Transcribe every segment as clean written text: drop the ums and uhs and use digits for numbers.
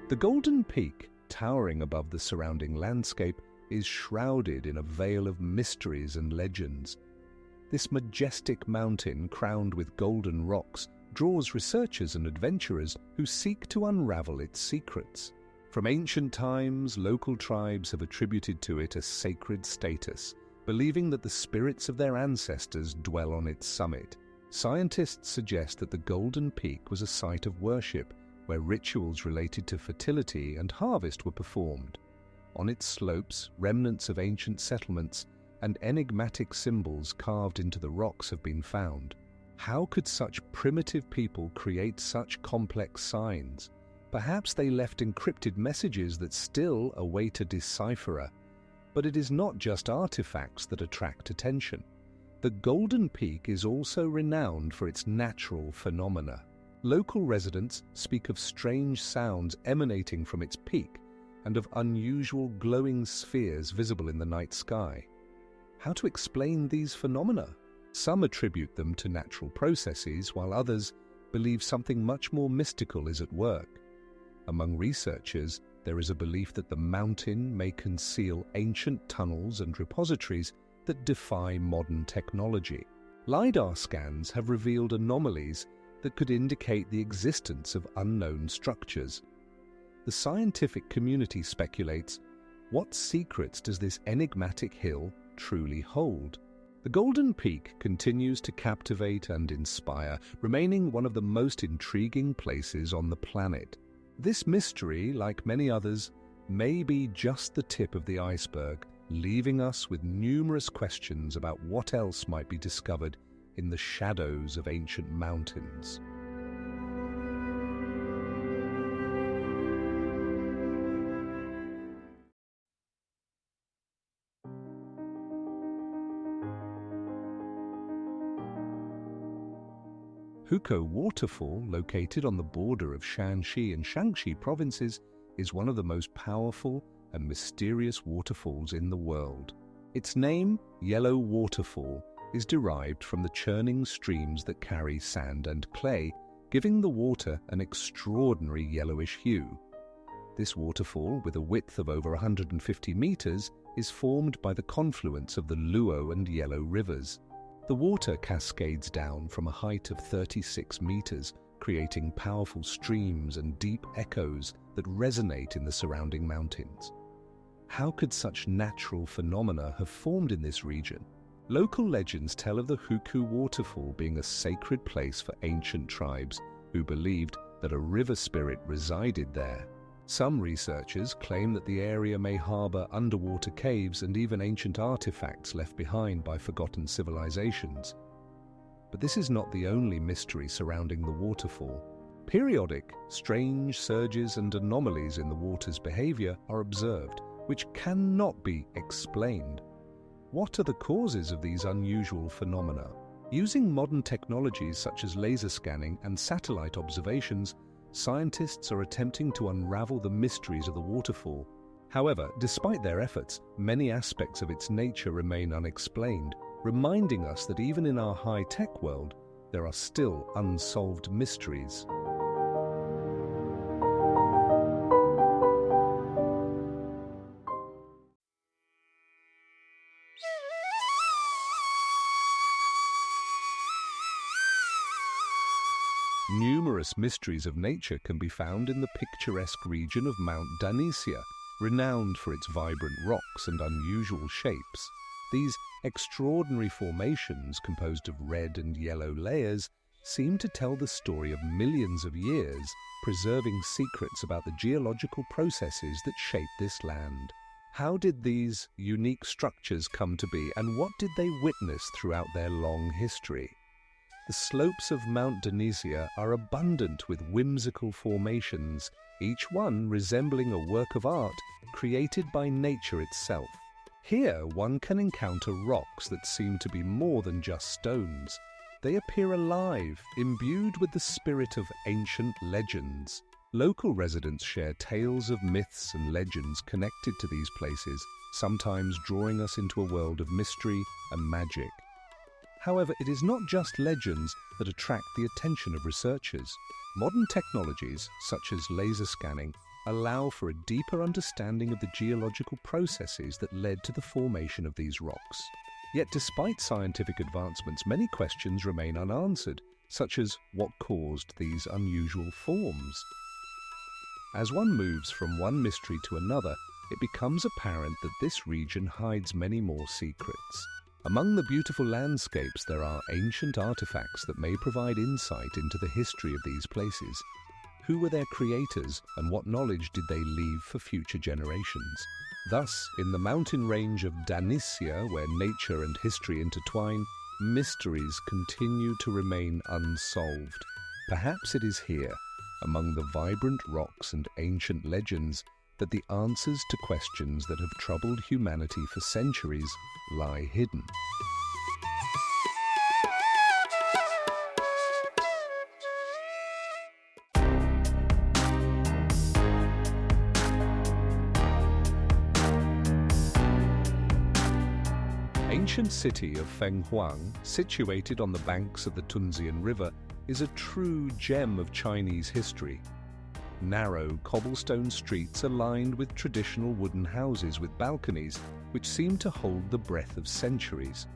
The Golden Peak, towering above the surrounding landscape, is shrouded in a veil of mysteries and legends. This majestic mountain, crowned with golden rocks, draws researchers and adventurers who seek to unravel its secrets. From ancient times, local tribes have attributed to it a sacred status, believing that the spirits of their ancestors dwell on its summit. Scientists suggest that the Golden Peak was a site of worship, where rituals related to fertility and harvest were performed. On its slopes, remnants of ancient settlements and enigmatic symbols carved into the rocks have been found. How could such primitive people create such complex signs? Perhaps they left encrypted messages that still await a decipherer. But it is not just artifacts that attract attention. The Golden Peak is also renowned for its natural phenomena. Local residents speak of strange sounds emanating from its peak and of unusual glowing spheres visible in the night sky. How to explain these phenomena? Some attribute them to natural processes, while others believe something much more mystical is at work. Among researchers, there is a belief that the mountain may conceal ancient tunnels and repositories that defy modern technology. LiDAR scans have revealed anomalies that could indicate the existence of unknown structures. The scientific community speculates, what secrets does this enigmatic hill truly hold? The Golden Peak continues to captivate and inspire, remaining one of the most intriguing places on the planet. This mystery, like many others, may be just the tip of the iceberg, leaving us with numerous questions about what else might be discovered in the shadows of ancient mountains. Hukou Waterfall, located on the border of Shanxi and Shaanxi provinces, is one of the most powerful and mysterious waterfalls in the world. Its name, Yellow Waterfall, is derived from the churning streams that carry sand and clay, giving the water an extraordinary yellowish hue. This waterfall, with a width of over 150 meters, is formed by the confluence of the Luo and Yellow rivers. The water cascades down from a height of 36 meters, creating powerful streams and deep echoes that resonate in the surrounding mountains. How could such natural phenomena have formed in this region? Local legends tell of the Hukou Waterfall being a sacred place for ancient tribes who believed that a river spirit resided there. Some researchers claim that the area may harbor underwater caves and even ancient artifacts left behind by forgotten civilizations. But this is not the only mystery surrounding the waterfall. Periodic, strange surges and anomalies in the water's behavior are observed, which cannot be explained. What are the causes of these unusual phenomena? Using modern technologies such as laser scanning and satellite observations, scientists are attempting to unravel the mysteries of the waterfall. However, despite their efforts, many aspects of its nature remain unexplained, reminding us that even in our high-tech world, there are still unsolved mysteries. Numerous mysteries of nature can be found in the picturesque region of Mount Danisia, renowned for its vibrant rocks and unusual shapes. These extraordinary formations, composed of red and yellow layers, seem to tell the story of millions of years, preserving secrets about the geological processes that shape this land. How did these unique structures come to be, and what did they witness throughout their long history? The slopes of Mount Danisia are abundant with whimsical formations, each one resembling a work of art created by nature itself. Here one can encounter rocks that seem to be more than just stones. They appear alive, imbued with the spirit of ancient legends. Local residents share tales of myths and legends connected to these places, sometimes drawing us into a world of mystery and magic. However, it is not just legends that attract the attention of researchers. Modern technologies, such as laser scanning, allow for a deeper understanding of the geological processes that led to the formation of these rocks. Yet despite scientific advancements, many questions remain unanswered, such as what caused these unusual forms. As one moves from one mystery to another, it becomes apparent that this region hides many more secrets. Among the beautiful landscapes, there are ancient artifacts that may provide insight into the history of these places. Who were their creators, and what knowledge did they leave for future generations? Thus, in the mountain range of Danisya, where nature and history intertwine, mysteries continue to remain unsolved. Perhaps it is here, among the vibrant rocks and ancient legends, that the answers to questions that have troubled humanity for centuries lie hidden. Ancient city of Fenghuang, situated on the banks of the Tunxian River, is a true gem of Chinese history. Narrow cobblestone streets are lined with traditional wooden houses with balconies which seem to hold the breath of centuries.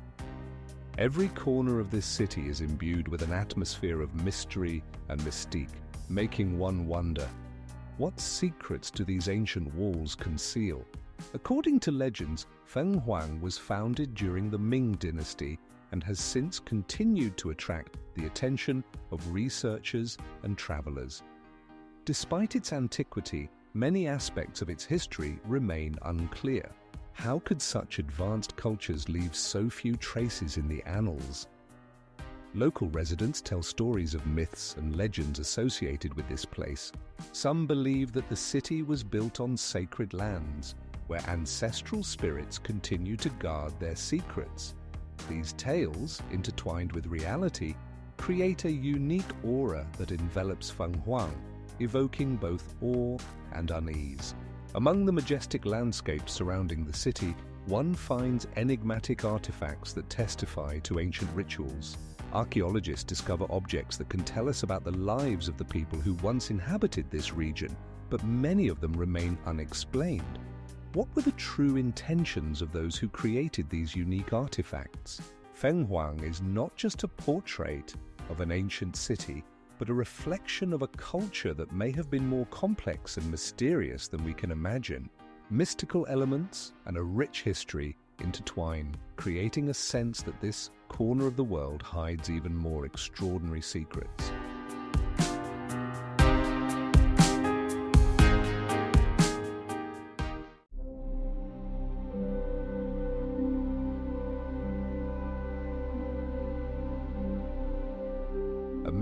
Every corner of this city is imbued with an atmosphere of mystery and mystique, making one wonder, what secrets do these ancient walls conceal? According to legends, Fenghuang was founded during the Ming dynasty and has since continued to attract the attention of researchers and travelers. Despite its antiquity, many aspects of its history remain unclear. How could such advanced cultures leave so few traces in the annals? Local residents tell stories of myths and legends associated with this place. Some believe that the city was built on sacred lands, where ancestral spirits continue to guard their secrets. These tales, intertwined with reality, create a unique aura that envelops Fenghuang, evoking both awe and unease. Among the majestic landscapes surrounding the city, one finds enigmatic artifacts that testify to ancient rituals. Archaeologists discover objects that can tell us about the lives of the people who once inhabited this region, but many of them remain unexplained. What were the true intentions of those who created these unique artifacts? Fenghuang is not just a portrait of an ancient city, but a reflection of a culture that may have been more complex and mysterious than we can imagine. Mystical elements and a rich history intertwine, creating a sense that this corner of the world hides even more extraordinary secrets.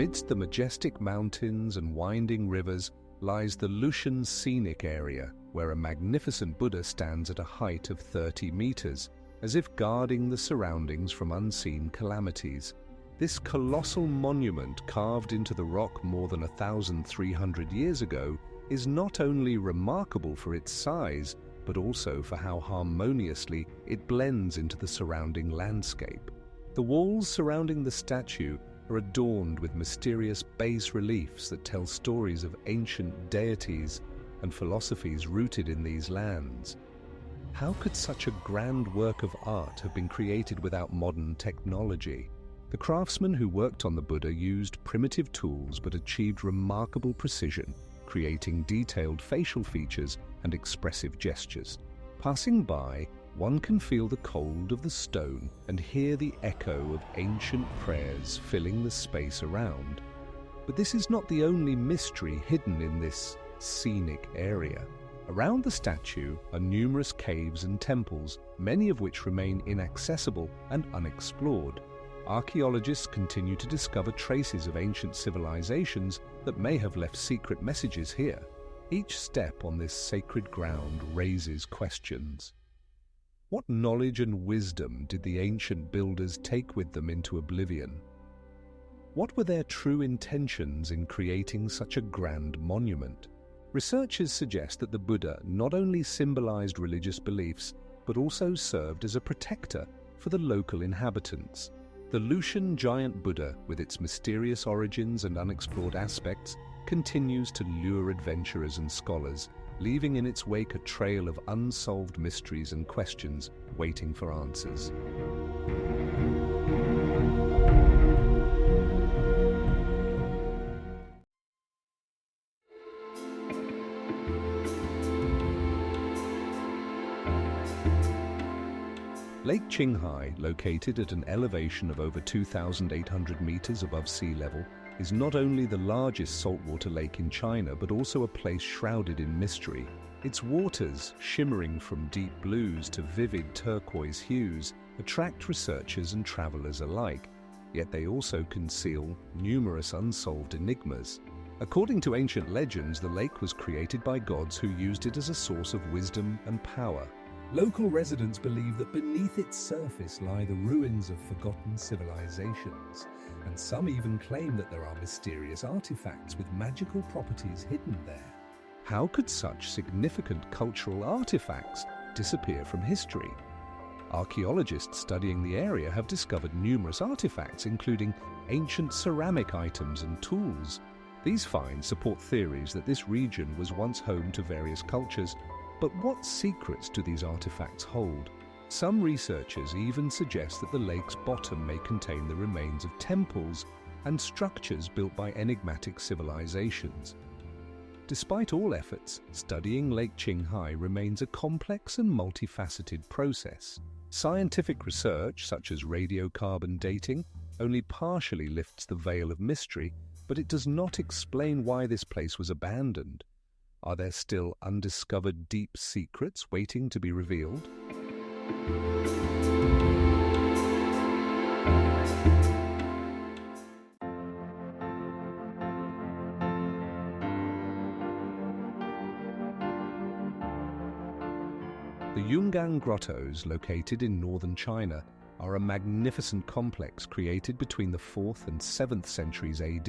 Amidst the majestic mountains and winding rivers lies the Lushan Scenic Area, where a magnificent Buddha stands at a height of 30 meters, as if guarding the surroundings from unseen calamities. This colossal monument, carved into the rock more than 1,300 years ago, is not only remarkable for its size, but also for how harmoniously it blends into the surrounding landscape. The walls surrounding the statue are adorned with mysterious bas-reliefs that tell stories of ancient deities and philosophies rooted in these lands. How could such a grand work of art have been created without modern technology? The craftsmen who worked on the Buddha used primitive tools but achieved remarkable precision, creating detailed facial features and expressive gestures. Passing by, one can feel the cold of the stone and hear the echo of ancient prayers filling the space around. But this is not the only mystery hidden in this scenic area. Around the statue are numerous caves and temples, many of which remain inaccessible and unexplored. Archaeologists continue to discover traces of ancient civilizations that may have left secret messages here. Each step on this sacred ground raises questions. What knowledge and wisdom did the ancient builders take with them into oblivion? What were their true intentions in creating such a grand monument? Researchers suggest that the Buddha not only symbolized religious beliefs, but also served as a protector for the local inhabitants. The Lushan giant Buddha, with its mysterious origins and unexplored aspects, continues to lure adventurers and scholars, leaving in its wake a trail of unsolved mysteries and questions waiting for answers. Lake Qinghai, located at an elevation of over 2,800 meters above sea level, is not only the largest saltwater lake in China, but also a place shrouded in mystery. Its waters, shimmering from deep blues to vivid turquoise hues, attract researchers and travelers alike, yet they also conceal numerous unsolved enigmas. According to ancient legends, the lake was created by gods who used it as a source of wisdom and power. Local residents believe that beneath its surface lie the ruins of forgotten civilizations, and some even claim that there are mysterious artifacts with magical properties hidden there. How could such significant cultural artifacts disappear from history? Archaeologists studying the area have discovered numerous artifacts, including ancient ceramic items and tools. These finds support theories that this region was once home to various cultures. But what secrets do these artifacts hold? Some researchers even suggest that the lake's bottom may contain the remains of temples and structures built by enigmatic civilizations. Despite all efforts, studying Lake Qinghai remains a complex and multifaceted process. Scientific research, such as radiocarbon dating, only partially lifts the veil of mystery, but it does not explain why this place was abandoned. Are there still undiscovered deep secrets waiting to be revealed? The Yungan Grottos, located in northern China, are a magnificent complex created between the 4th and 7th centuries AD.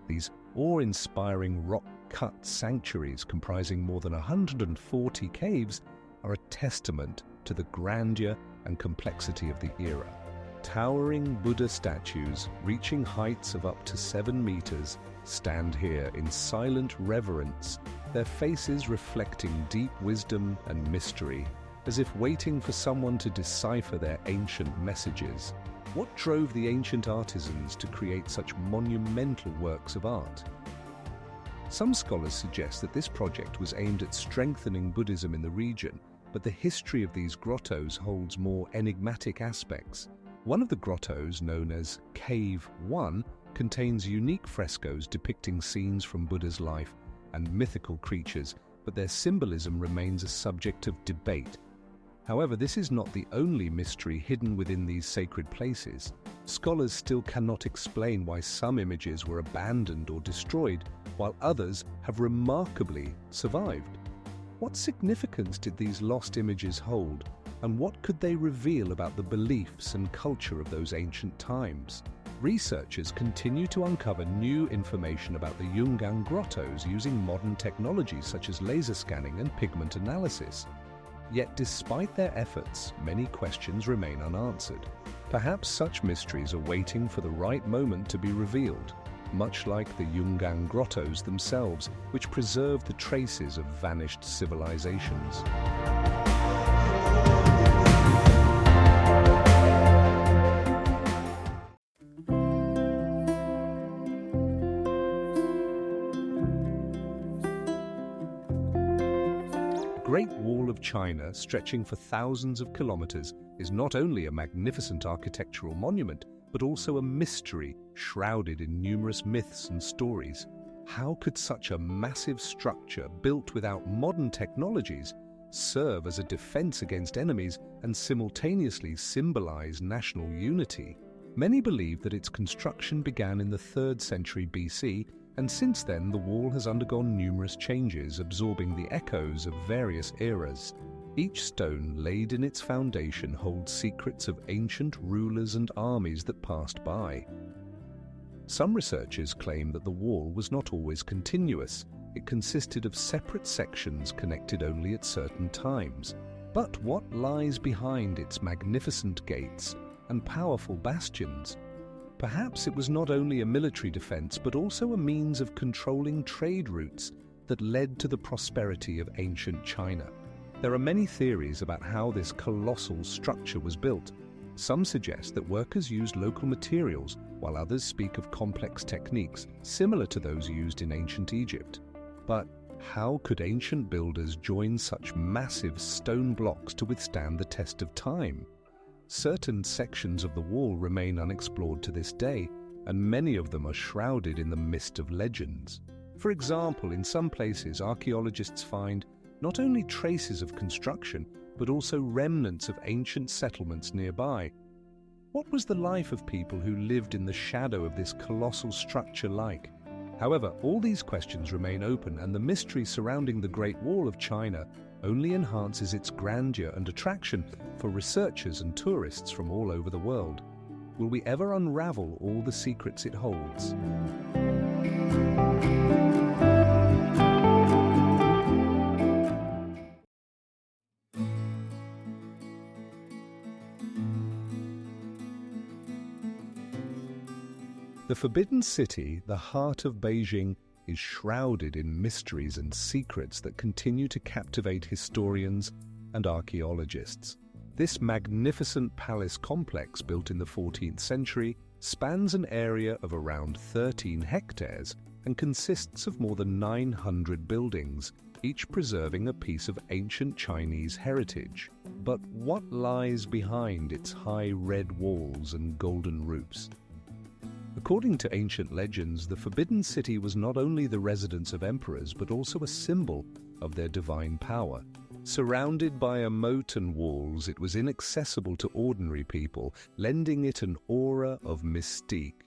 These awe-inspiring rock-cut sanctuaries comprising more than 140 caves are a testament to the grandeur and complexity of the era. Towering Buddha statues, reaching heights of up to 7 meters, stand here in silent reverence, their faces reflecting deep wisdom and mystery, as if waiting for someone to decipher their ancient messages. What drove the ancient artisans to create such monumental works of art? Some scholars suggest that this project was aimed at strengthening Buddhism in the region, but the history of these grottos holds more enigmatic aspects. One of the grottos, known as Cave 1, contains unique frescoes depicting scenes from Buddha's life and mythical creatures, but their symbolism remains a subject of debate. However, this is not the only mystery hidden within these sacred places. Scholars still cannot explain why some images were abandoned or destroyed, while others have remarkably survived. What significance did these lost images hold, and what could they reveal about the beliefs and culture of those ancient times? Researchers continue to uncover new information about the Yungan grottos using modern technologies such as laser scanning and pigment analysis. Yet despite their efforts, many questions remain unanswered. Perhaps such mysteries are waiting for the right moment to be revealed, much like the Yungan grottos themselves, which preserve the traces of vanished civilizations. Great Wall of China, stretching for thousands of kilometers, is not only a magnificent architectural monument, but also a mystery shrouded in numerous myths and stories. How could such a massive structure, built without modern technologies, serve as a defense against enemies and simultaneously symbolize national unity? Many believe that its construction began in the 3rd century BC, and since then the wall has undergone numerous changes, absorbing the echoes of various eras. Each stone laid in its foundation holds secrets of ancient rulers and armies that passed by. Some researchers claim that the wall was not always continuous. It consisted of separate sections connected only at certain times. But what lies behind its magnificent gates and powerful bastions? Perhaps it was not only a military defense, but also a means of controlling trade routes that led to the prosperity of ancient China. There are many theories about how this colossal structure was built. Some suggest that workers used local materials, while others speak of complex techniques similar to those used in ancient Egypt. But how could ancient builders join such massive stone blocks to withstand the test of time? Certain sections of the wall remain unexplored to this day, and many of them are shrouded in the mist of legends. For example, in some places, archaeologists find not only traces of construction, but also remnants of ancient settlements nearby. What was the life of people who lived in the shadow of this colossal structure like? However, all these questions remain open, and the mystery surrounding the Great Wall of China only enhances its grandeur and attraction for researchers and tourists from all over the world. Will we ever unravel all the secrets it holds? The Forbidden City, the heart of Beijing, is shrouded in mysteries and secrets that continue to captivate historians and archaeologists. This magnificent palace complex, built in the 14th century, spans an area of around 13 hectares and consists of more than 900 buildings, each preserving a piece of ancient Chinese heritage. But what lies behind its high red walls and golden roofs? According to ancient legends, the Forbidden City was not only the residence of emperors, but also a symbol of their divine power. Surrounded by a moat and walls, it was inaccessible to ordinary people, lending it an aura of mystique.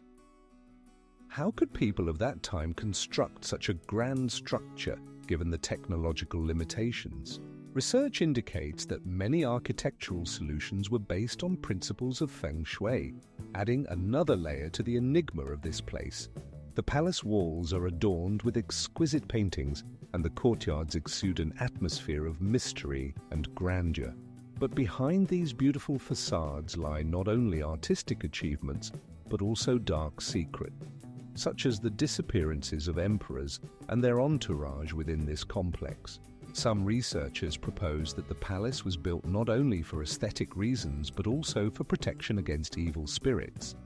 How could people of that time construct such a grand structure, given the technological limitations? Research indicates that many architectural solutions were based on principles of feng shui, adding another layer to the enigma of this place. The palace walls are adorned with exquisite paintings, and the courtyards exude an atmosphere of mystery and grandeur. But behind these beautiful facades lie not only artistic achievements, but also dark secrets, such as the disappearances of emperors and their entourage within this complex. Some researchers propose that the palace was built not only for aesthetic reasons, but also for protection against evil spirits.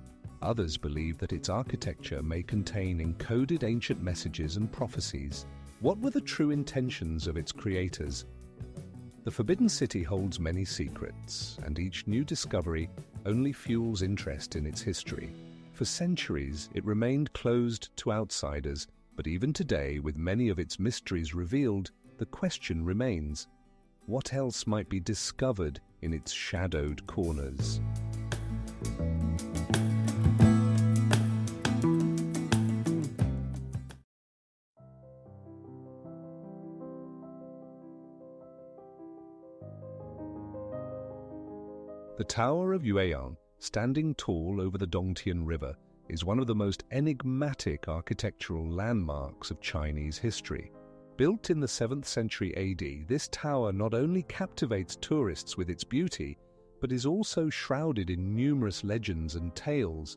Others believe that its architecture may contain encoded ancient messages and prophecies. What were the true intentions of its creators? The Forbidden City holds many secrets, and each new discovery only fuels interest in its history. For centuries, it remained closed to outsiders, but even today, with many of its mysteries revealed, the question remains: what else might be discovered in its shadowed corners? The Tower of Yueyang, standing tall over the Dongtian River, is one of the most enigmatic architectural landmarks of Chinese history. Built in the 7th century AD, this tower not only captivates tourists with its beauty, but is also shrouded in numerous legends and tales.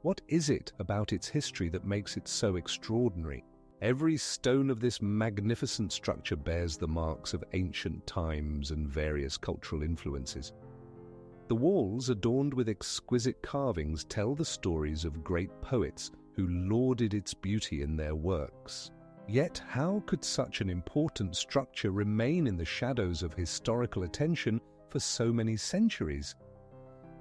What is it about its history that makes it so extraordinary? Every stone of this magnificent structure bears the marks of ancient times and various cultural influences. The walls, adorned with exquisite carvings, tell the stories of great poets who lauded its beauty in their works. Yet, how could such an important structure remain in the shadows of historical attention for so many centuries?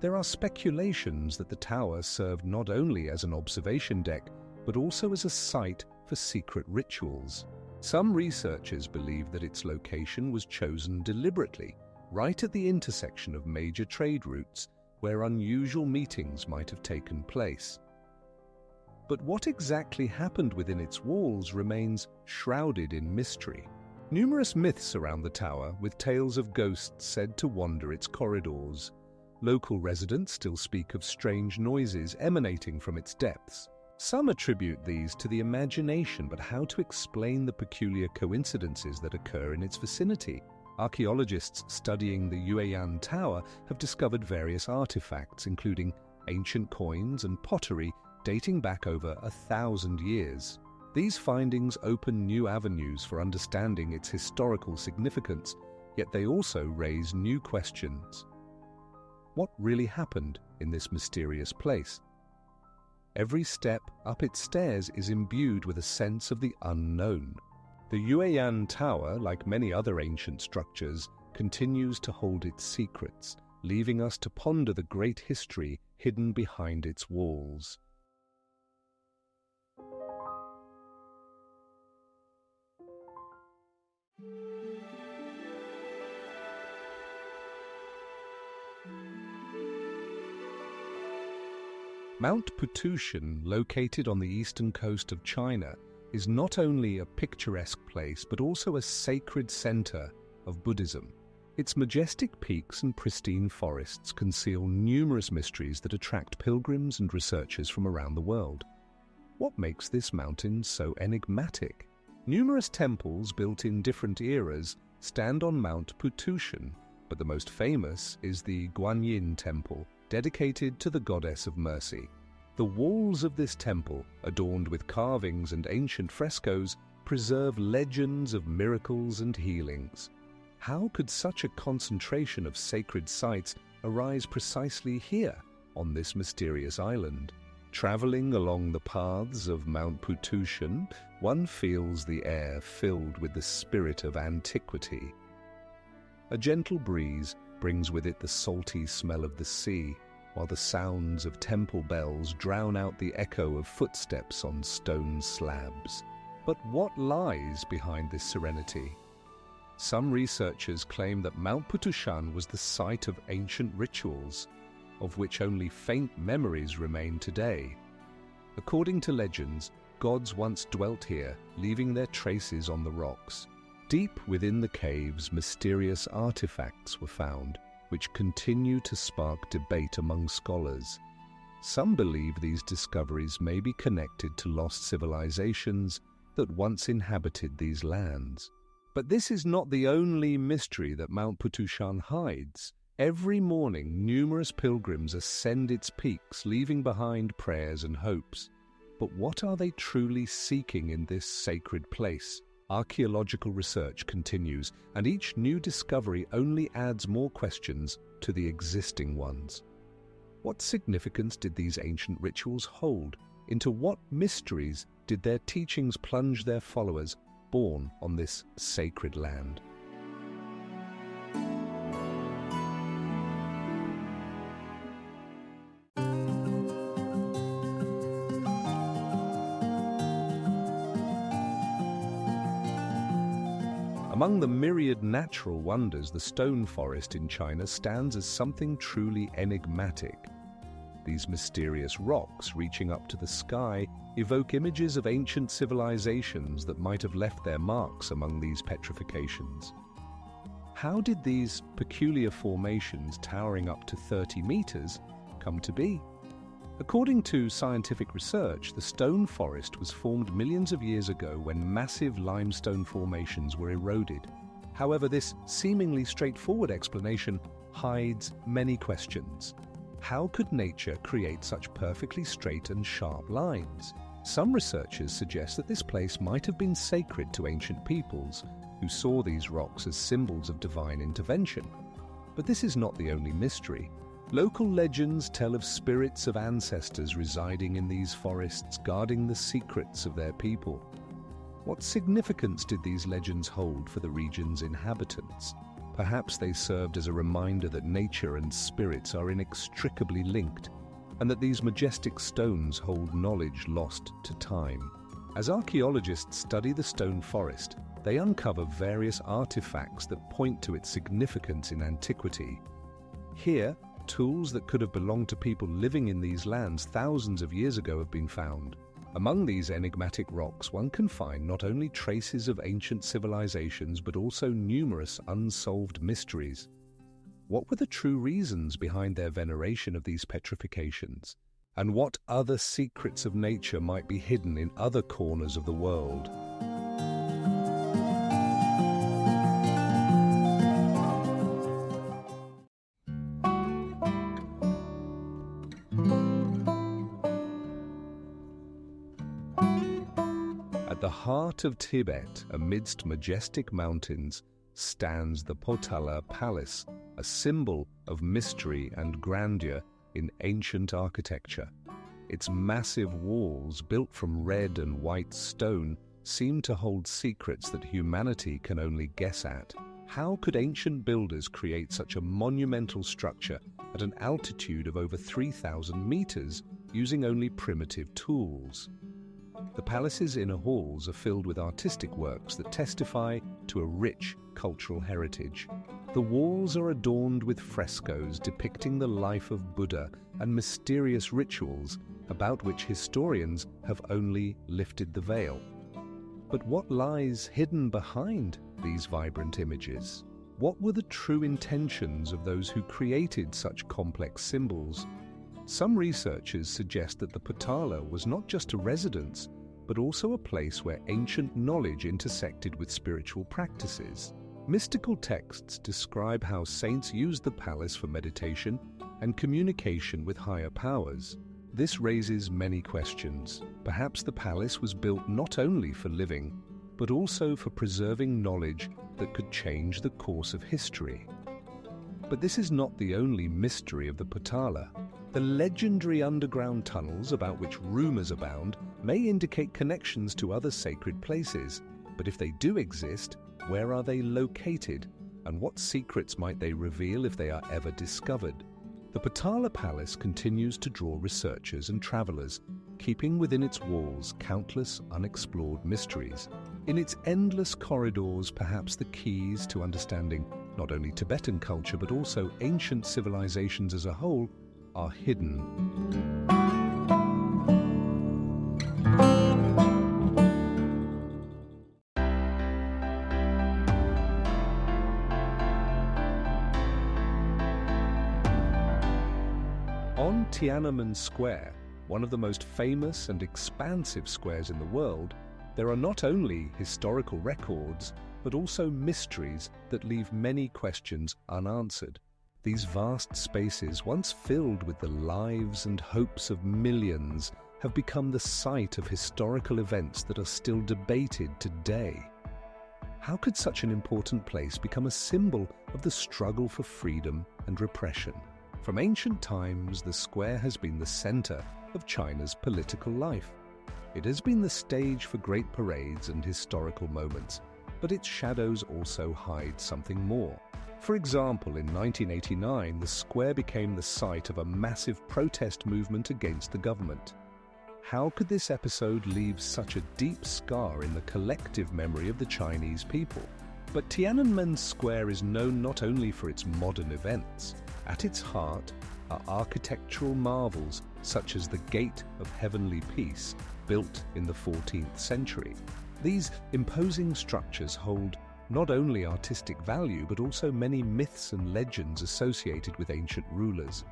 There are speculations that the tower served not only as an observation deck, but also as a site for secret rituals. Some researchers believe that its location was chosen deliberately, right at the intersection of major trade routes, where unusual meetings might have taken place. But what exactly happened within its walls remains shrouded in mystery. Numerous myths surround the tower, with tales of ghosts said to wander its corridors. Local residents still speak of strange noises emanating from its depths. Some attribute these to the imagination, but how to explain the peculiar coincidences that occur in its vicinity? Archaeologists studying the Yueyang Tower have discovered various artifacts, including ancient coins and pottery dating back over 1,000 years. These findings open new avenues for understanding its historical significance, yet they also raise new questions. What really happened in this mysterious place? Every step up its stairs is imbued with a sense of the unknown. The Yueyan Tower, like many other ancient structures, continues to hold its secrets, leaving us to ponder the great history hidden behind its walls. Mount Putushan, located on the eastern coast of China, is not only a picturesque place but also a sacred center of Buddhism. Its majestic peaks and pristine forests conceal numerous mysteries that attract pilgrims and researchers from around the world. What makes this mountain so enigmatic? Numerous temples built in different eras stand on Mount Putushan, but the most famous is the Guanyin Temple, dedicated to the Goddess of Mercy. The walls of this temple, adorned with carvings and ancient frescoes, preserve legends of miracles and healings. How could such a concentration of sacred sites arise precisely here, on this mysterious island? Traveling along the paths of Mount Putushan, one feels the air filled with the spirit of antiquity. A gentle breeze brings with it the salty smell of the sea, while the sounds of temple bells drown out the echo of footsteps on stone slabs. But what lies behind this serenity? Some researchers claim that Mount Putushan was the site of ancient rituals, of which only faint memories remain today. According to legends, gods once dwelt here, leaving their traces on the rocks. Deep within the caves, mysterious artifacts were found, which continue to spark debate among scholars. Some believe these discoveries may be connected to lost civilizations that once inhabited these lands. But this is not the only mystery that Mount Putushan hides. Every morning, numerous pilgrims ascend its peaks, leaving behind prayers and hopes. But what are they truly seeking in this sacred place? Archaeological research continues, and each new discovery only adds more questions to the existing ones. What significance did these ancient rituals hold? Into what mysteries did their teachings plunge their followers, born on this sacred land? Among the myriad natural wonders, the stone forest in China stands as something truly enigmatic. These mysterious rocks reaching up to the sky evoke images of ancient civilizations that might have left their marks among these petrifications. How did these peculiar formations towering up to 30 meters come to be? According to scientific research, the stone forest was formed millions of years ago when massive limestone formations were eroded. However, this seemingly straightforward explanation hides many questions. How could nature create such perfectly straight and sharp lines? Some researchers suggest that this place might have been sacred to ancient peoples, who saw these rocks as symbols of divine intervention. But this is not the only mystery. Local legends tell of spirits of ancestors residing in these forests, guarding the secrets of their people. What significance did these legends hold for the region's inhabitants? Perhaps they served as a reminder that nature and spirits are inextricably linked, and that these majestic stones hold knowledge lost to time. As archaeologists study the stone forest, they uncover various artifacts that point to its significance in antiquity. Here, tools that could have belonged to people living in these lands thousands of years ago have been found. Among these enigmatic rocks, one can find not only traces of ancient civilizations, but also numerous unsolved mysteries. What were the true reasons behind their veneration of these petrifications? And what other secrets of nature might be hidden in other corners of the world? the heart of Tibet, amidst majestic mountains, stands the Potala Palace, a symbol of mystery and grandeur in ancient architecture. Its massive walls, built from red and white stone, seem to hold secrets that humanity can only guess at. How could ancient builders create such a monumental structure at an altitude of over 3,000 meters using only primitive tools? The palace's inner halls are filled with artistic works that testify to a rich cultural heritage. The walls are adorned with frescoes depicting the life of Buddha and mysterious rituals about which historians have only lifted the veil. But what lies hidden behind these vibrant images? What were the true intentions of those who created such complex symbols? Some researchers suggest that the Potala was not just a residence, but also a place where ancient knowledge intersected with spiritual practices. Mystical texts describe how saints used the palace for meditation and communication with higher powers. This raises many questions. Perhaps the palace was built not only for living, but also for preserving knowledge that could change the course of history. But this is not the only mystery of the Potala. The legendary underground tunnels about which rumors abound may indicate connections to other sacred places. But if they do exist, where are they located? And what secrets might they reveal if they are ever discovered? The Potala Palace continues to draw researchers and travelers, keeping within its walls countless unexplored mysteries. In its endless corridors, perhaps the keys to understanding not only Tibetan culture but also ancient civilizations as a whole are hidden. On Tiananmen Square, one of the most famous and expansive squares in the world, there are not only historical records, but also mysteries that leave many questions unanswered. These vast spaces, once filled with the lives and hopes of millions, have become the site of historical events that are still debated today. How could such an important place become a symbol of the struggle for freedom and repression? From ancient times, the square has been the center of China's political life. It has been the stage for great parades and historical moments, but its shadows also hide something more. For example, in 1989, the square became the site of a massive protest movement against the government. How could this episode leave such a deep scar in the collective memory of the Chinese people? But Tiananmen Square is known not only for its modern events. At its heart are architectural marvels such as the Gate of Heavenly Peace, built in the 14th century. These imposing structures hold not only artistic value but also many myths and legends associated with ancient rulers.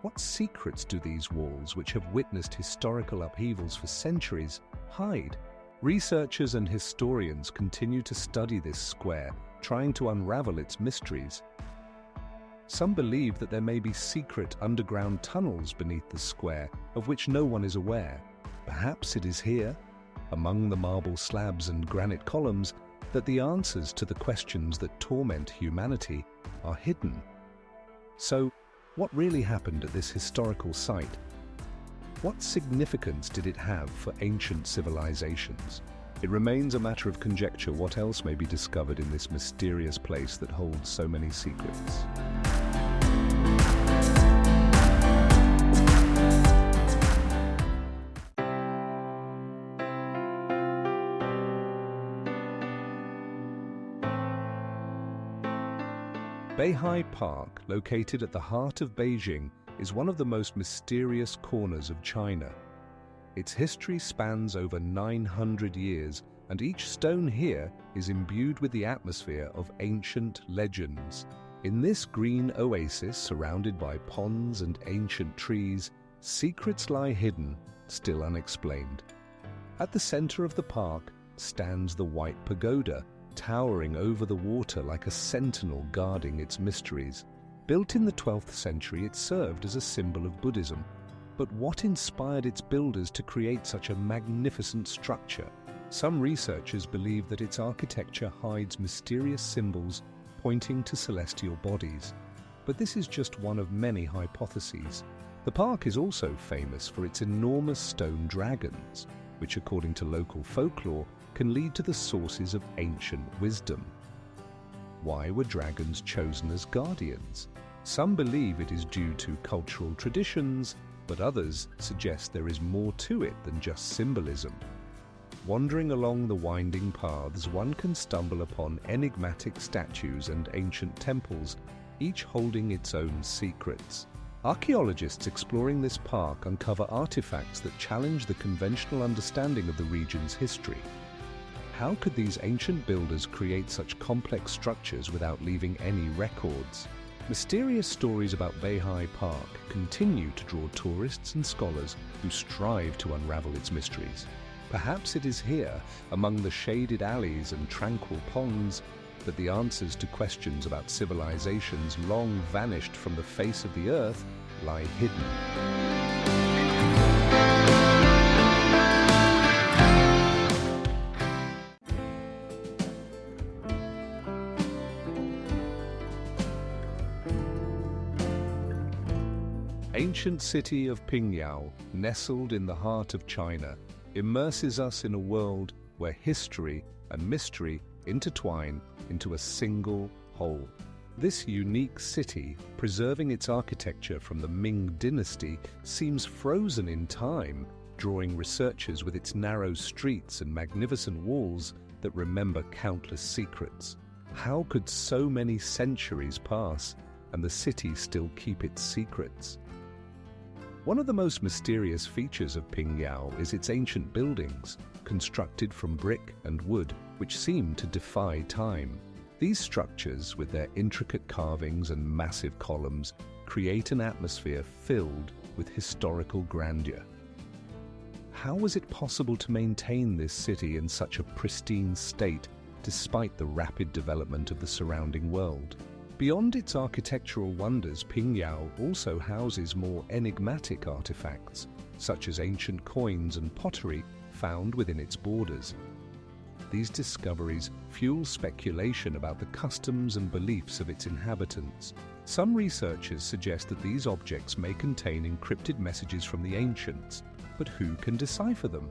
What secrets do these walls, which have witnessed historical upheavals for centuries, hide? Researchers and historians continue to study this square, trying to unravel its mysteries. Some believe that there may be secret underground tunnels beneath the square, of which no one is aware. Perhaps it is here, among the marble slabs and granite columns, that the answers to the questions that torment humanity are hidden. So, what really happened at this historical site? What significance did it have for ancient civilizations? It remains a matter of conjecture what else may be discovered in this mysterious place that holds so many secrets. Beihai Park, located at the heart of Beijing, is one of the most mysterious corners of China. Its history spans over 900 years, and each stone here is imbued with the atmosphere of ancient legends. In this green oasis surrounded by ponds and ancient trees, secrets lie hidden, still unexplained. At the center of the park stands the White Pagoda, towering over the water like a sentinel guarding its mysteries. Built in the 12th century, it served as a symbol of Buddhism. But what inspired its builders to create such a magnificent structure? Some researchers believe that its architecture hides mysterious symbols pointing to celestial bodies, but this is just one of many hypotheses. The park is also famous for its enormous stone dragons, which according to local folklore can lead to the sources of ancient wisdom. Why were dragons chosen as guardians? Some believe it is due to cultural traditions, but others suggest there is more to it than just symbolism. Wandering along the winding paths, one can stumble upon enigmatic statues and ancient temples, each holding its own secrets. Archaeologists exploring this park uncover artifacts that challenge the conventional understanding of the region's history. How could these ancient builders create such complex structures without leaving any records? Mysterious stories about Beihai Park continue to draw tourists and scholars who strive to unravel its mysteries. Perhaps it is here, among the shaded alleys and tranquil ponds, that the answers to questions about civilizations long vanished from the face of the earth lie hidden. Ancient city of Pingyao, nestled in the heart of China, immerses us in a world where history and mystery intertwine into a single whole. This unique city, preserving its architecture from the Ming dynasty, seems frozen in time, drawing researchers with its narrow streets and magnificent walls that remember countless secrets. How could so many centuries pass and the city still keep its secrets? One of the most mysterious features of Pingyao is its ancient buildings, constructed from brick and wood, which seem to defy time. These structures, with their intricate carvings and massive columns, create an atmosphere filled with historical grandeur. How was it possible to maintain this city in such a pristine state, despite the rapid development of the surrounding world? Beyond its architectural wonders, Pingyao also houses more enigmatic artifacts, such as ancient coins and pottery found within its borders. These discoveries fuel speculation about the customs and beliefs of its inhabitants. Some researchers suggest that these objects may contain encrypted messages from the ancients, but who can decipher them?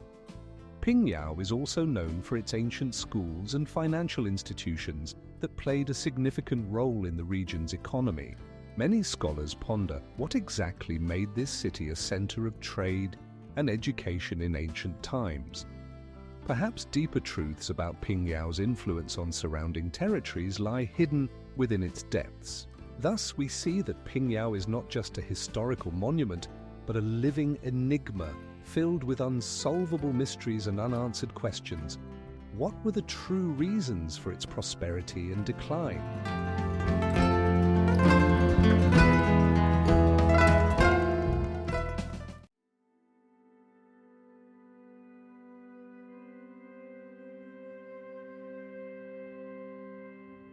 Pingyao is also known for its ancient schools and financial institutions that played a significant role in the region's economy. Many scholars ponder what exactly made this city a center of trade and education in ancient times. Perhaps deeper truths about Pingyao's influence on surrounding territories lie hidden within its depths. Thus, we see that Pingyao is not just a historical monument, but a living enigma filled with unsolvable mysteries and unanswered questions. What were the true reasons for its prosperity and decline?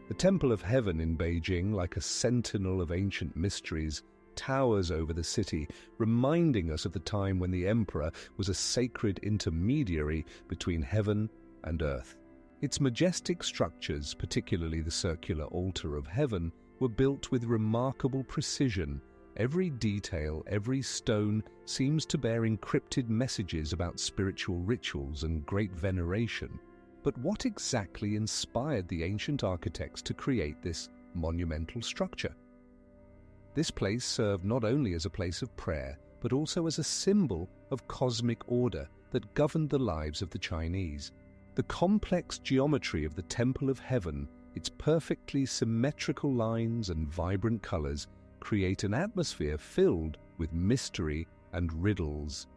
The Temple of Heaven in Beijing, like a sentinel of ancient mysteries, towers over the city, reminding us of the time when the emperor was a sacred intermediary between heaven and earth. Its majestic structures, particularly the circular altar of heaven, were built with remarkable precision. Every detail, every stone seems to bear encrypted messages about spiritual rituals and great veneration. But what exactly inspired the ancient architects to create this monumental structure? This place served not only as a place of prayer, but also as a symbol of cosmic order that governed the lives of the Chinese. The complex geometry of the Temple of Heaven, its perfectly symmetrical lines and vibrant colors, create an atmosphere filled with mystery and riddles.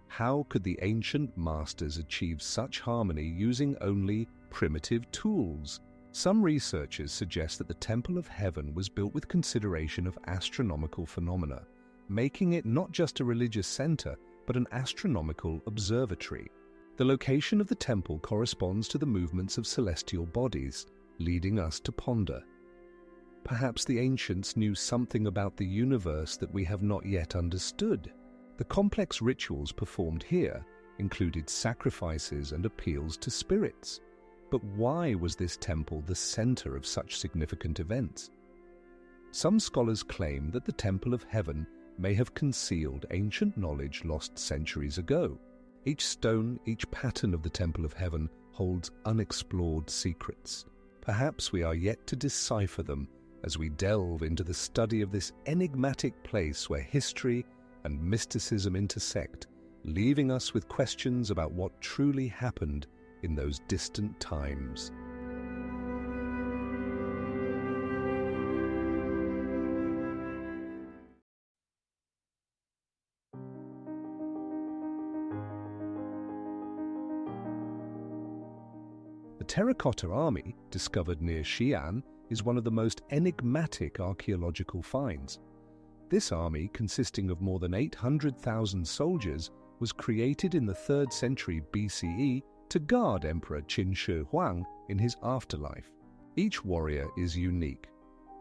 How could the ancient masters achieve such harmony using only primitive tools? Some researchers suggest that the Temple of Heaven was built with consideration of astronomical phenomena, making it not just a religious center, but an astronomical observatory. The location of the temple corresponds to the movements of celestial bodies, leading us to ponder. Perhaps the ancients knew something about the universe that we have not yet understood. The complex rituals performed here, included sacrifices and appeals to spirits. But why was this temple the center of such significant events? Some scholars claim that the Temple of Heaven may have concealed ancient knowledge lost centuries ago. Each stone, each pattern of the Temple of Heaven holds unexplored secrets. Perhaps we are yet to decipher them as we delve into the study of this enigmatic place where history and mysticism intersect, leaving us with questions about what truly happened in those distant times. The Terracotta Army, discovered near Xi'an, is one of the most enigmatic archaeological finds. This army, consisting of more than 800,000 soldiers, was created in the 3rd century BCE to guard Emperor Qin Shi Huang in his afterlife. Each warrior is unique,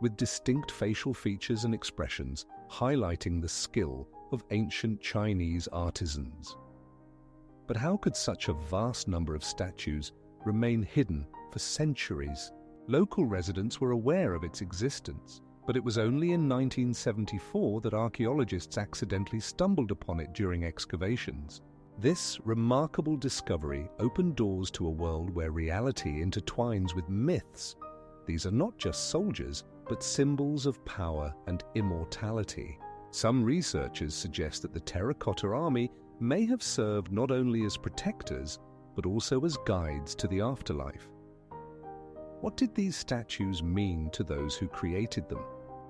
with distinct facial features and expressions highlighting the skill of ancient Chinese artisans. But how could such a vast number of statues remain hidden for centuries? Local residents were aware of its existence, but it was only in 1974 that archaeologists accidentally stumbled upon it during excavations. This remarkable discovery opened doors to a world where reality intertwines with myths. These are not just soldiers, but symbols of power and immortality. Some researchers suggest that the Terracotta Army may have served not only as protectors, but also as guides to the afterlife. What did these statues mean to those who created them?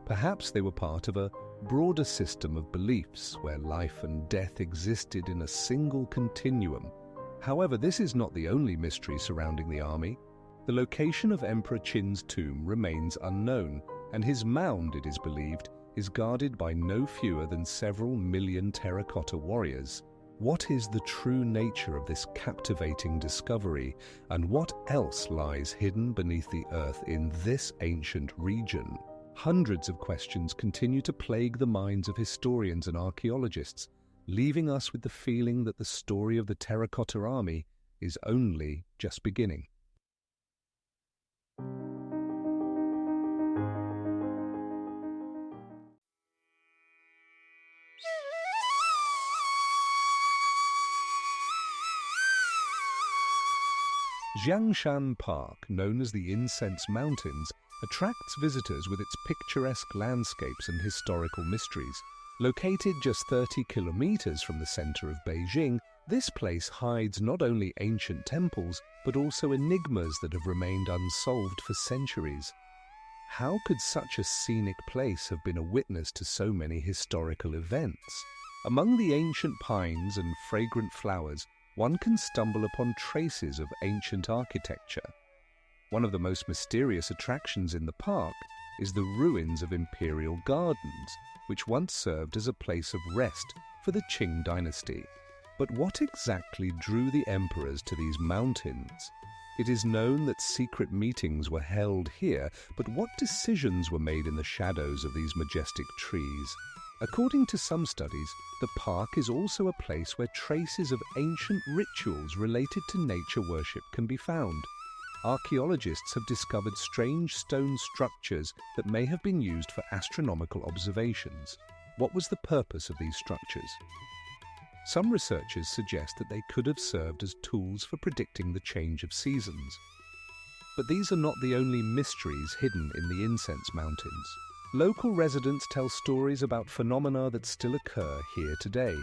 Perhaps they were part of a broader system of beliefs where life and death existed in a single continuum. However, this is not the only mystery surrounding the army. The location of Emperor Qin's tomb remains unknown, and his mound, it is believed, is guarded by no fewer than several million terracotta warriors. What is the true nature of this captivating discovery, and what else lies hidden beneath the earth in this ancient region? Hundreds of questions continue to plague the minds of historians and archaeologists, leaving us with the feeling that the story of the Terracotta Army is only just beginning. Jiangshan Park, known as the Incense Mountains, attracts visitors with its picturesque landscapes and historical mysteries. Located just 30 kilometers from the center of Beijing, this place hides not only ancient temples, but also enigmas that have remained unsolved for centuries. How could such a scenic place have been a witness to so many historical events? Among the ancient pines and fragrant flowers, one can stumble upon traces of ancient architecture. One of the most mysterious attractions in the park is the ruins of imperial gardens, which once served as a place of rest for the Qing dynasty. But what exactly drew the emperors to these mountains? It is known that secret meetings were held here, but what decisions were made in the shadows of these majestic trees? According to some studies, the park is also a place where traces of ancient rituals related to nature worship can be found. Archaeologists have discovered strange stone structures that may have been used for astronomical observations. What was the purpose of these structures? Some researchers suggest that they could have served as tools for predicting the change of seasons. But these are not the only mysteries hidden in the Incense Mountains. Local residents tell stories about phenomena that still occur here today.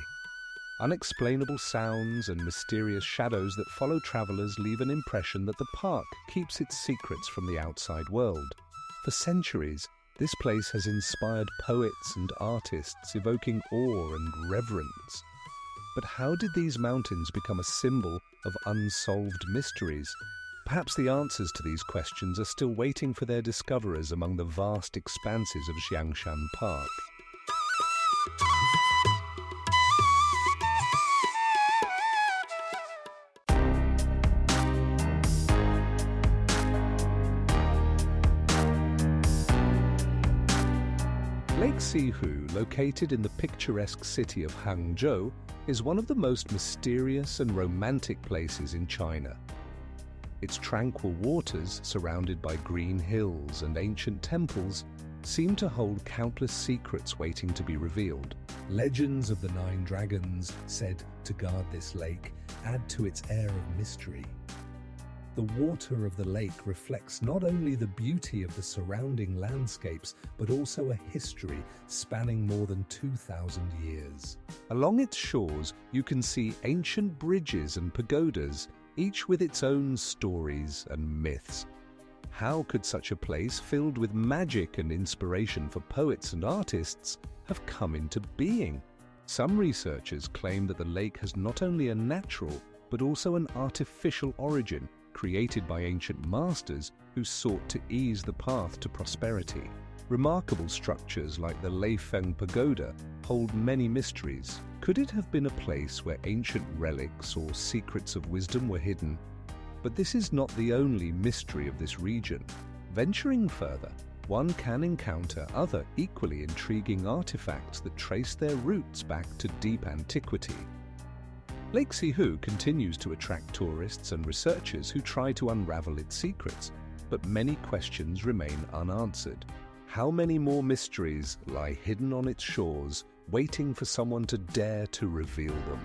Unexplainable sounds and mysterious shadows that follow travelers leave an impression that the park keeps its secrets from the outside world. For centuries, this place has inspired poets and artists, evoking awe and reverence. But how did these mountains become a symbol of unsolved mysteries? Perhaps the answers to these questions are still waiting for their discoverers among the vast expanses of Jiangshan Park. Lake Sihu, located in the picturesque city of Hangzhou, is one of the most mysterious and romantic places in China. Its tranquil waters, surrounded by green hills and ancient temples, seem to hold countless secrets waiting to be revealed. Legends of the 9 dragons, said to guard this lake, add to its air of mystery. The water of the lake reflects not only the beauty of the surrounding landscapes, but also a history spanning more than 2,000 years. Along its shores, you can see ancient bridges and pagodas, each with its own stories and myths. How could such a place filled with magic and inspiration for poets and artists have come into being? Some researchers claim that the lake has not only a natural, but also an artificial origin, created by ancient masters who sought to ease the path to prosperity. Remarkable structures like the Leifeng Pagoda hold many mysteries. Could it have been a place where ancient relics or secrets of wisdom were hidden? But this is not the only mystery of this region. Venturing further, one can encounter other equally intriguing artifacts that trace their roots back to deep antiquity. Lake Sihu continues to attract tourists and researchers who try to unravel its secrets, but many questions remain unanswered. How many more mysteries lie hidden on its shores, waiting for someone to dare to reveal them?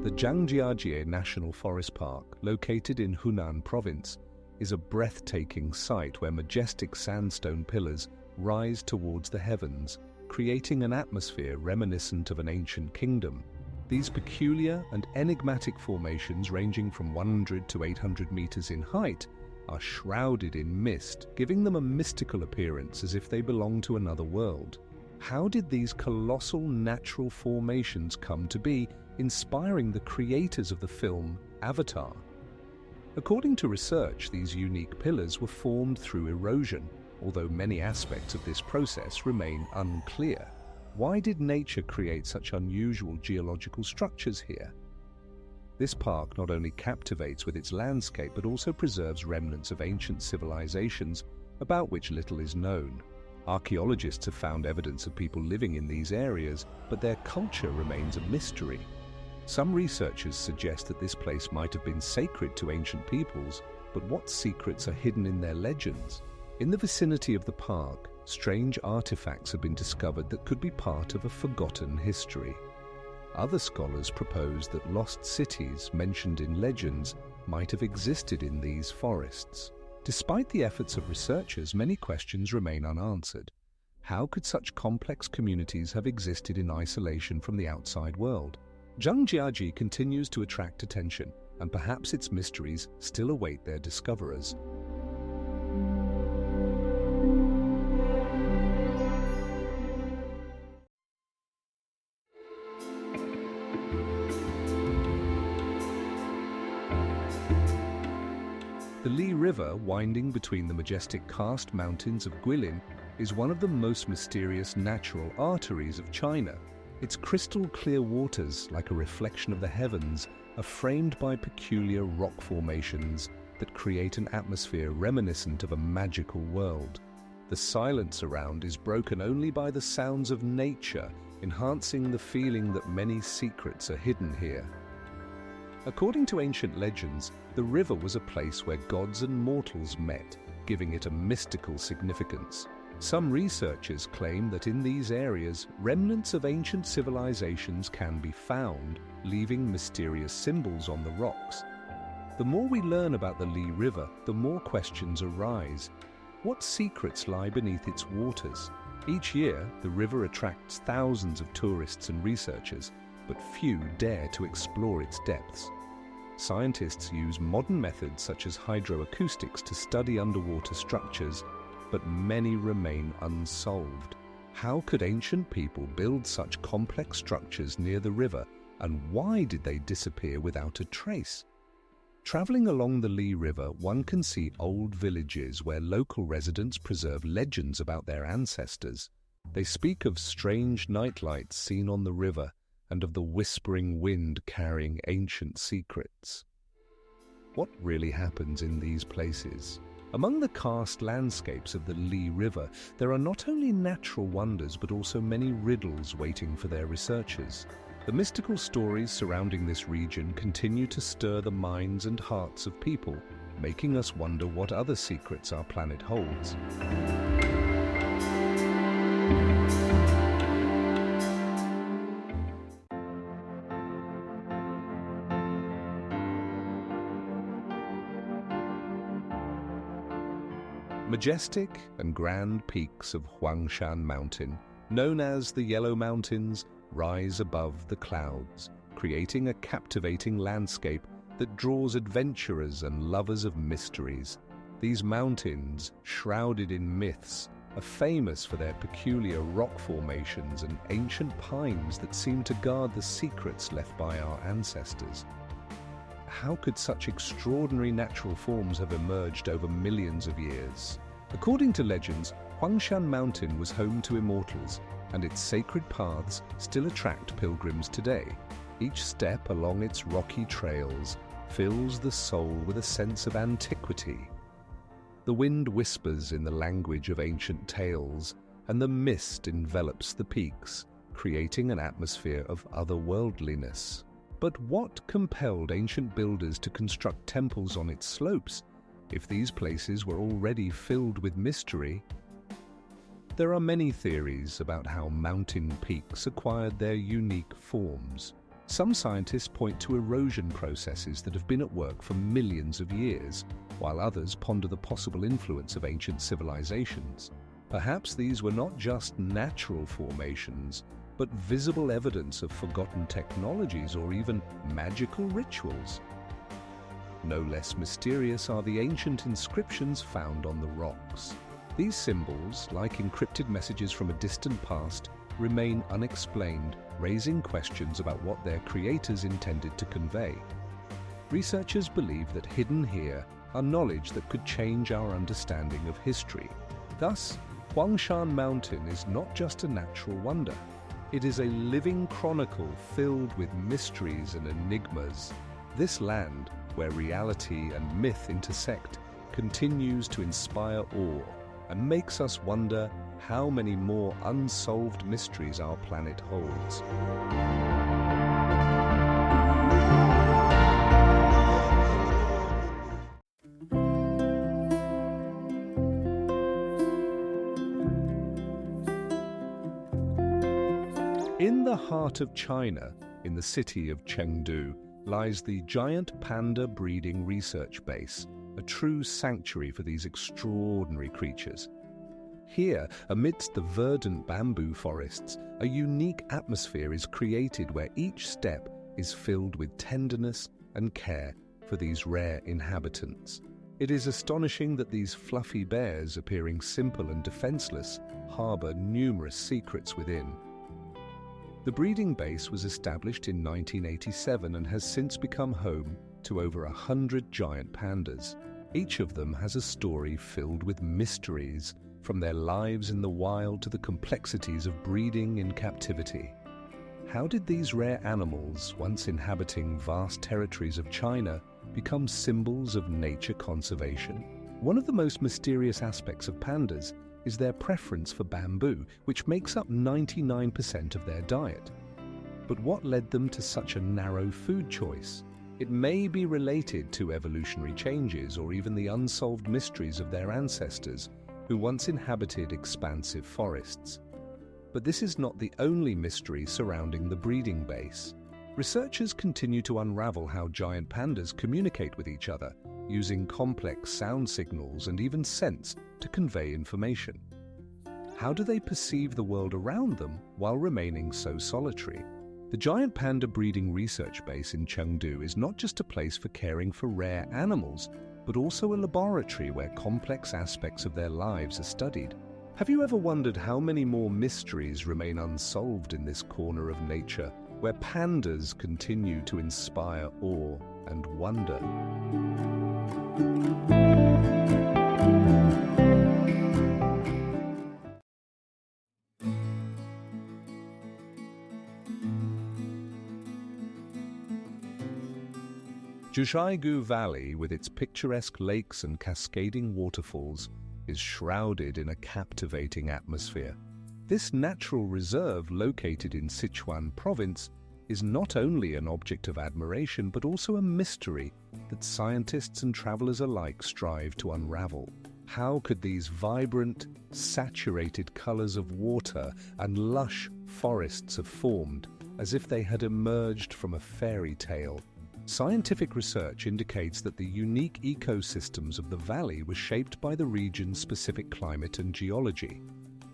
The Zhangjiajie National Forest Park, located in Hunan Province, is a breathtaking sight where majestic sandstone pillars rise towards the heavens, creating an atmosphere reminiscent of an ancient kingdom. These peculiar and enigmatic formations, ranging from 100 to 800 meters in height, are shrouded in mist, giving them a mystical appearance as if they belong to another world. How did these colossal natural formations come to be, inspiring the creators of the film Avatar? According to research, these unique pillars were formed through erosion, although many aspects of this process remain unclear. Why did nature create such unusual geological structures here? This park not only captivates with its landscape, but also preserves remnants of ancient civilizations about which little is known. Archaeologists have found evidence of people living in these areas, but their culture remains a mystery. Some researchers suggest that this place might have been sacred to ancient peoples, but what secrets are hidden in their legends? In the vicinity of the park, strange artifacts have been discovered that could be part of a forgotten history. Other scholars propose that lost cities mentioned in legends might have existed in these forests. Despite the efforts of researchers, many questions remain unanswered. How could such complex communities have existed in isolation from the outside world? Zhangjiajie continues to attract attention, and perhaps its mysteries still await their discoverers. The Li River, winding between the majestic karst mountains of Guilin, is one of the most mysterious natural arteries of China. Its crystal-clear waters, like a reflection of the heavens, are framed by peculiar rock formations that create an atmosphere reminiscent of a magical world. The silence around is broken only by the sounds of nature, enhancing the feeling that many secrets are hidden here. According to ancient legends, the river was a place where gods and mortals met, giving it a mystical significance. Some researchers claim that in these areas, remnants of ancient civilizations can be found, leaving mysterious symbols on the rocks. The more we learn about the Li River, the more questions arise. What secrets lie beneath its waters? Each year, the river attracts thousands of tourists and researchers, but few dare to explore its depths. Scientists use modern methods such as hydroacoustics to study underwater structures, but many remain unsolved. How could ancient people build such complex structures near the river, and why did they disappear without a trace? Traveling along the Li River, one can see old villages where local residents preserve legends about their ancestors. They speak of strange nightlights seen on the river and of the whispering wind carrying ancient secrets. What really happens in these places? Among the karst landscapes of the Li River, there are not only natural wonders but also many riddles waiting for their researchers. The mystical stories surrounding this region continue to stir the minds and hearts of people, making us wonder what other secrets our planet holds. Majestic and grand peaks of Huangshan Mountain, known as the Yellow Mountains, rise above the clouds, creating a captivating landscape that draws adventurers and lovers of mysteries. These mountains, shrouded in myths, are famous for their peculiar rock formations and ancient pines that seem to guard the secrets left by our ancestors. How could such extraordinary natural forms have emerged over millions of years? According to legends, Huangshan Mountain was home to immortals, and its sacred paths still attract pilgrims today. Each step along its rocky trails fills the soul with a sense of antiquity. The wind whispers in the language of ancient tales, and the mist envelops the peaks, creating an atmosphere of otherworldliness. But what compelled ancient builders to construct temples on its slopes, if these places were already filled with mystery? There are many theories about how mountain peaks acquired their unique forms. Some scientists point to erosion processes that have been at work for millions of years, while others ponder the possible influence of ancient civilizations. Perhaps these were not just natural formations, but visible evidence of forgotten technologies or even magical rituals. No less mysterious are the ancient inscriptions found on the rocks. These symbols, like encrypted messages from a distant past, remain unexplained, raising questions about what their creators intended to convey. Researchers believe that hidden here are knowledge that could change our understanding of history. Thus, Huangshan Mountain is not just a natural wonder. It is a living chronicle filled with mysteries and enigmas. This land, where reality and myth intersect, continues to inspire awe and makes us wonder how many more unsolved mysteries our planet holds. In the heart of China, in the city of Chengdu, lies the giant panda breeding research base, a true sanctuary for these extraordinary creatures. Here, amidst the verdant bamboo forests, a unique atmosphere is created where each step is filled with tenderness and care for these rare inhabitants. It is astonishing that these fluffy bears, appearing simple and defenseless, harbor numerous secrets within. The breeding base was established in 1987 and has since become home to over 100 giant pandas. Each of them has a story filled with mysteries, from their lives in the wild to the complexities of breeding in captivity. How did these rare animals, once inhabiting vast territories of China, become symbols of nature conservation? One of the most mysterious aspects of pandas is their preference for bamboo, which makes up 99% of their diet. But what led them to such a narrow food choice? It may be related to evolutionary changes or even the unsolved mysteries of their ancestors, who once inhabited expansive forests. But this is not the only mystery surrounding the breeding base. Researchers continue to unravel how giant pandas communicate with each other, using complex sound signals and even scents to convey information. How do they perceive the world around them while remaining so solitary? The giant panda breeding research base in Chengdu is not just a place for caring for rare animals, but also a laboratory where complex aspects of their lives are studied. Have you ever wondered how many more mysteries remain unsolved in this corner of nature, where pandas continue to inspire awe and wonder? Shrouded Valley, with its picturesque lakes and cascading waterfalls, is shrouded in a captivating atmosphere. This natural reserve, located in Sichuan province, is not only an object of admiration but also a mystery that scientists and travelers alike strive to unravel. How could these vibrant, saturated colors of water and lush forests have formed as if they had emerged from a fairy tale? Scientific research indicates that the unique ecosystems of the valley were shaped by the region's specific climate and geology.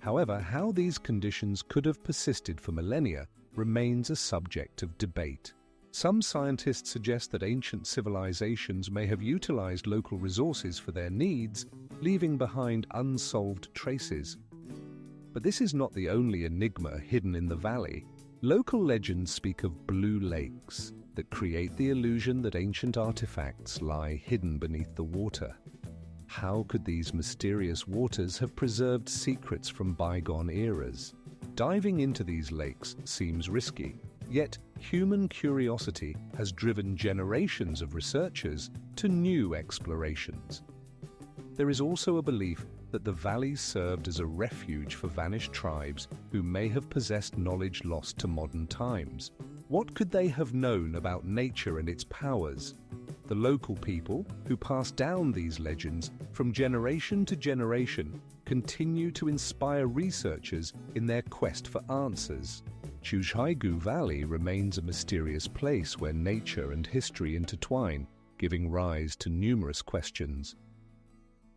However, how these conditions could have persisted for millennia remains a subject of debate. Some scientists suggest that ancient civilizations may have utilized local resources for their needs, leaving behind unsolved traces. But this is not the only enigma hidden in the valley. Local legends speak of blue lakes that create the illusion that ancient artifacts lie hidden beneath the water. How could these mysterious waters have preserved secrets from bygone eras? Diving into these lakes seems risky, yet human curiosity has driven generations of researchers to new explorations. There is also a belief that the valley served as a refuge for vanished tribes who may have possessed knowledge lost to modern times. What could they have known about nature and its powers? The local people, who passed down these legends from generation to generation, continue to inspire researchers in their quest for answers. Shrouded Valley remains a mysterious place where nature and history intertwine, giving rise to numerous questions.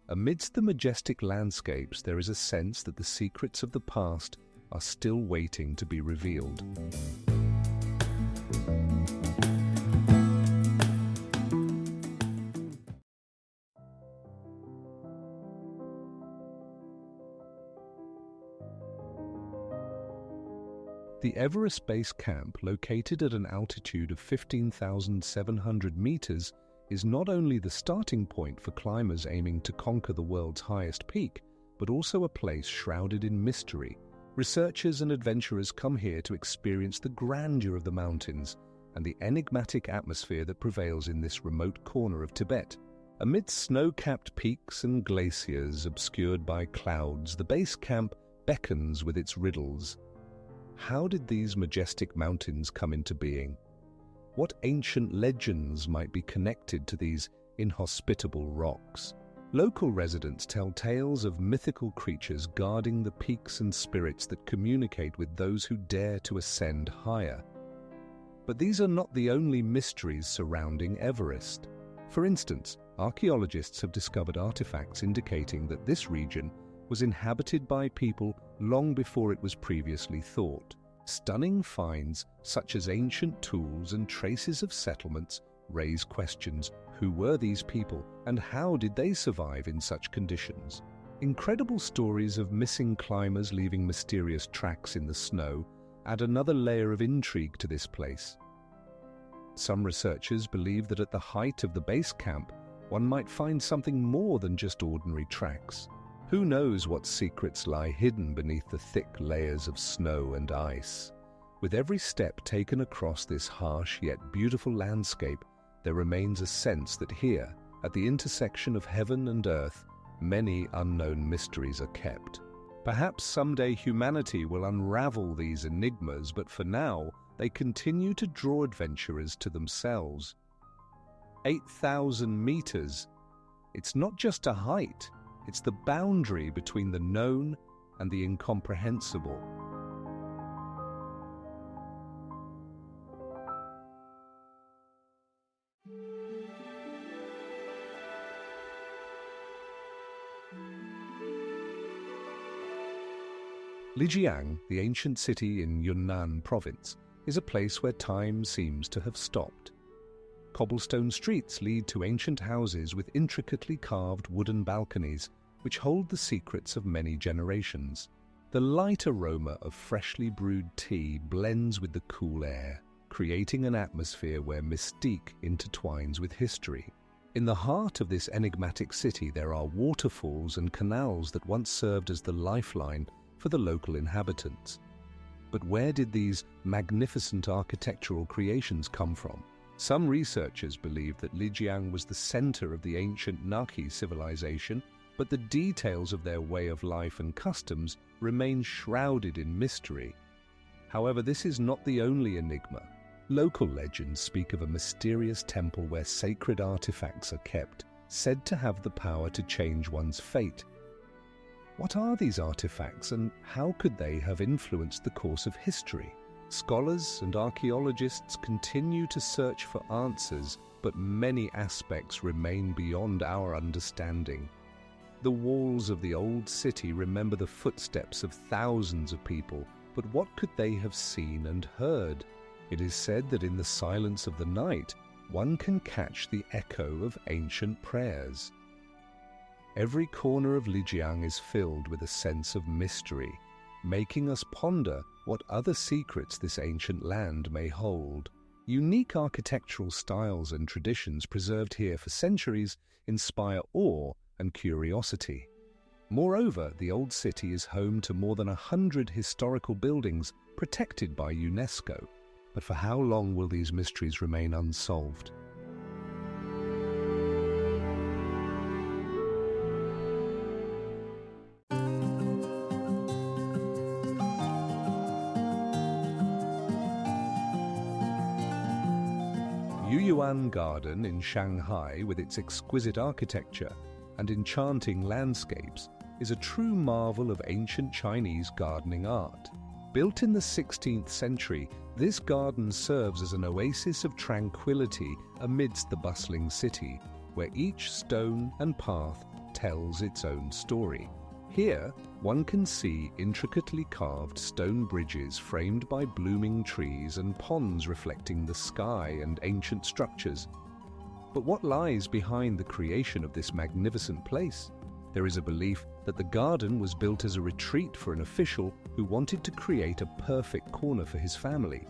Amidst the majestic landscapes, there is a sense that the secrets of the past are still waiting to be revealed. The Everest Base Camp, located at an altitude of 15,700 meters, is not only the starting point for climbers aiming to conquer the world's highest peak, but also a place shrouded in mystery. Researchers and adventurers come here to experience the grandeur of the mountains and the enigmatic atmosphere that prevails in this remote corner of Tibet. Amidst snow-capped peaks and glaciers obscured by clouds, the base camp beckons with its riddles. How did these majestic mountains come into being? What ancient legends might be connected to these inhospitable rocks? Local residents tell tales of mythical creatures guarding the peaks and spirits that communicate with those who dare to ascend higher. But these are not the only mysteries surrounding Everest. For instance, archaeologists have discovered artifacts indicating that this region was inhabited by people long before it was previously thought. Stunning finds, such as ancient tools and traces of settlements, raise questions. Who were these people, and how did they survive in such conditions? Incredible stories of missing climbers leaving mysterious tracks in the snow add another layer of intrigue to this place. Some researchers believe that at the height of the base camp, one might find something more than just ordinary tracks. Who knows what secrets lie hidden beneath the thick layers of snow and ice? With every step taken across this harsh yet beautiful landscape, there remains a sense that here, at the intersection of heaven and earth, many unknown mysteries are kept. Perhaps someday humanity will unravel these enigmas, but for now, they continue to draw adventurers to themselves. 8,000 meters. It's not just a height. It's the boundary between the known and the incomprehensible. Lijiang, the ancient city in Yunnan province, is a place where time seems to have stopped. Cobblestone streets lead to ancient houses with intricately carved wooden balconies which hold the secrets of many generations. The light aroma of freshly brewed tea blends with the cool air, creating an atmosphere where mystique intertwines with history. In the heart of this enigmatic city there are waterfalls and canals that once served as the lifeline for the local inhabitants. But where did these magnificent architectural creations come from? Some researchers believe that Lijiang was the center of the ancient Naki civilization, but the details of their way of life and customs remain shrouded in mystery. However, this is not the only enigma. Local legends speak of a mysterious temple where sacred artifacts are kept, said to have the power to change one's fate. What are these artifacts, and how could they have influenced the course of history? Scholars and archaeologists continue to search for answers, but many aspects remain beyond our understanding. The walls of the old city remember the footsteps of thousands of people, but what could they have seen and heard? It is said that in the silence of the night, one can catch the echo of ancient prayers. Every corner of Lijiang is filled with a sense of mystery, making us ponder what other secrets this ancient land may hold. Unique architectural styles and traditions preserved here for centuries inspire awe and curiosity. Moreover, the old city is home to more than 100 historical buildings protected by UNESCO. But for how long will these mysteries remain unsolved? Yuyuan Garden in Shanghai, with its exquisite architecture and enchanting landscapes, is a true marvel of ancient Chinese gardening art. Built in the 16th century, this garden serves as an oasis of tranquility amidst the bustling city, where each stone and path tells its own story. Here, one can see intricately carved stone bridges framed by blooming trees and ponds reflecting the sky and ancient structures. But what lies behind the creation of this magnificent place? There is a belief that the garden was built as a retreat for an official who wanted to create a perfect corner for his family.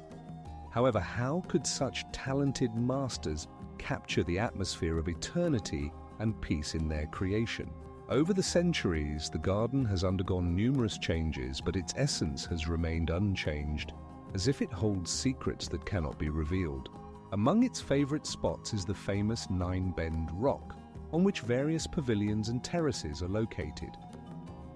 However, how could such talented masters capture the atmosphere of eternity and peace in their creation? Over the centuries, the garden has undergone numerous changes, but its essence has remained unchanged, as if it holds secrets that cannot be revealed. Among its favorite spots is the famous Nine Bend Rock, on which various pavilions and terraces are located.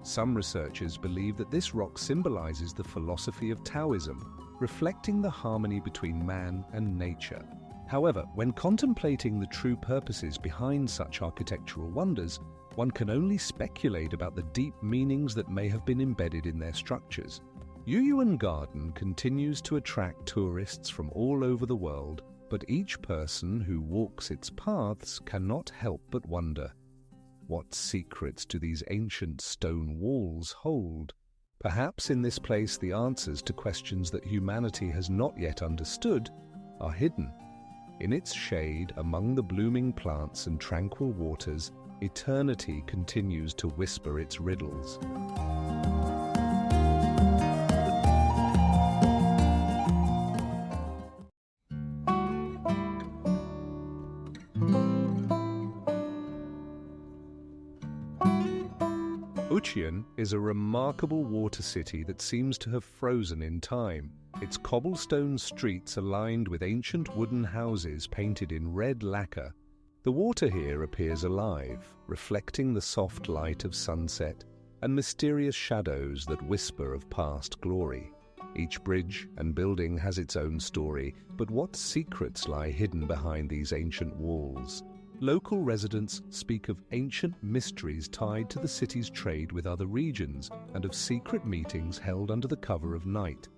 Some researchers believe that this rock symbolizes the philosophy of Taoism, reflecting the harmony between man and nature. However, when contemplating the true purposes behind such architectural wonders, one can only speculate about the deep meanings that may have been embedded in their structures. Yuyuan Garden continues to attract tourists from all over the world, but each person who walks its paths cannot help but wonder, what secrets do these ancient stone walls hold? Perhaps in this place the answers to questions that humanity has not yet understood are hidden. In its shade, among the blooming plants and tranquil waters, eternity continues to whisper its riddles. Uchian is a remarkable water city that seems to have frozen in time. Its cobblestone streets are lined with ancient wooden houses painted in red lacquer. The water here appears alive, reflecting the soft light of sunset and mysterious shadows that whisper of past glory. Each bridge and building has its own story, but what secrets lie hidden behind these ancient walls? Local residents speak of ancient mysteries tied to the city's trade with other regions and of secret meetings held under the cover of night.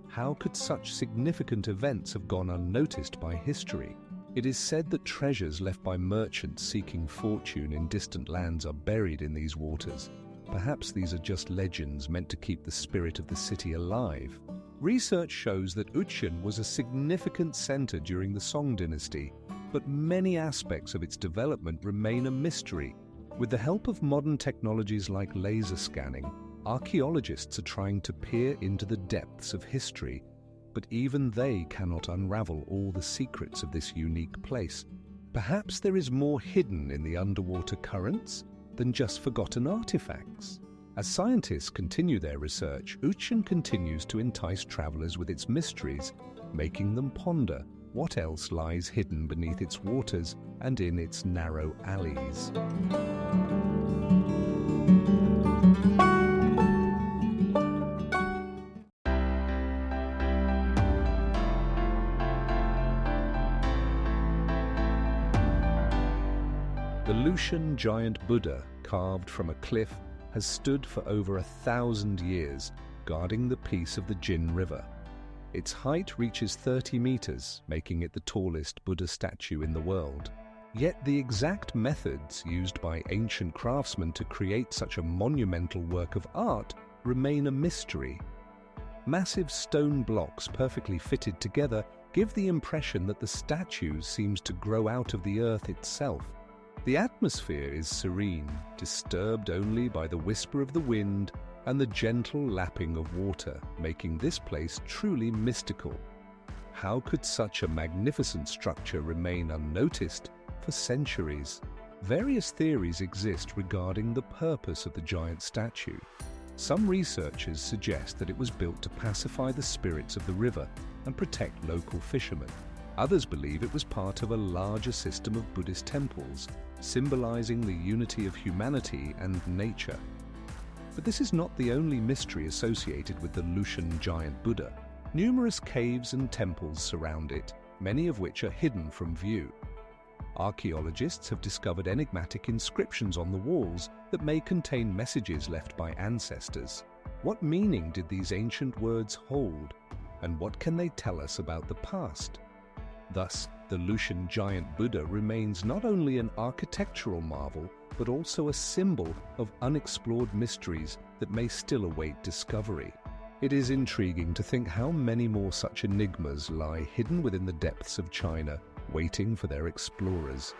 How could such significant events have gone unnoticed by history? It is said that treasures left by merchants seeking fortune in distant lands are buried in these waters. Perhaps these are just legends meant to keep the spirit of the city alive. Research shows that Uchian was a significant center during the Song dynasty, but many aspects of its development remain a mystery. With the help of modern technologies like laser scanning, archaeologists are trying to peer into the depths of history, but even they cannot unravel all the secrets of this unique place. Perhaps there is more hidden in the underwater currents than just forgotten artifacts. As scientists continue their research, Uchian continues to entice travelers with its mysteries, making them ponder what else lies hidden beneath its waters and in its narrow alleys. The Lucian giant Buddha, carved from a cliff, has stood for over 1,000 years, guarding the peace of the Jin River. Its height reaches 30 meters, making it the tallest Buddha statue in the world. Yet the exact methods used by ancient craftsmen to create such a monumental work of art remain a mystery. Massive stone blocks perfectly fitted together give the impression that the statue seems to grow out of the earth itself. The atmosphere is serene, disturbed only by the whisper of the wind and the gentle lapping of water, making this place truly mystical. How could such a magnificent structure remain unnoticed for centuries? Various theories exist regarding the purpose of the giant statue. Some researchers suggest that it was built to pacify the spirits of the river and protect local fishermen. Others believe it was part of a larger system of Buddhist temples, symbolizing the unity of humanity and nature. But this is not the only mystery associated with the Lucian giant Buddha. Numerous caves and temples surround it, many of which are hidden from view. Archaeologists have discovered enigmatic inscriptions on the walls that may contain messages left by ancestors. What meaning did these ancient words hold, and what can they tell us about the past? Thus, the Lucian giant Buddha remains not only an architectural marvel, but also a symbol of unexplored mysteries that may still await discovery. It is intriguing to think how many more such enigmas lie hidden within the depths of China, waiting for their explorers.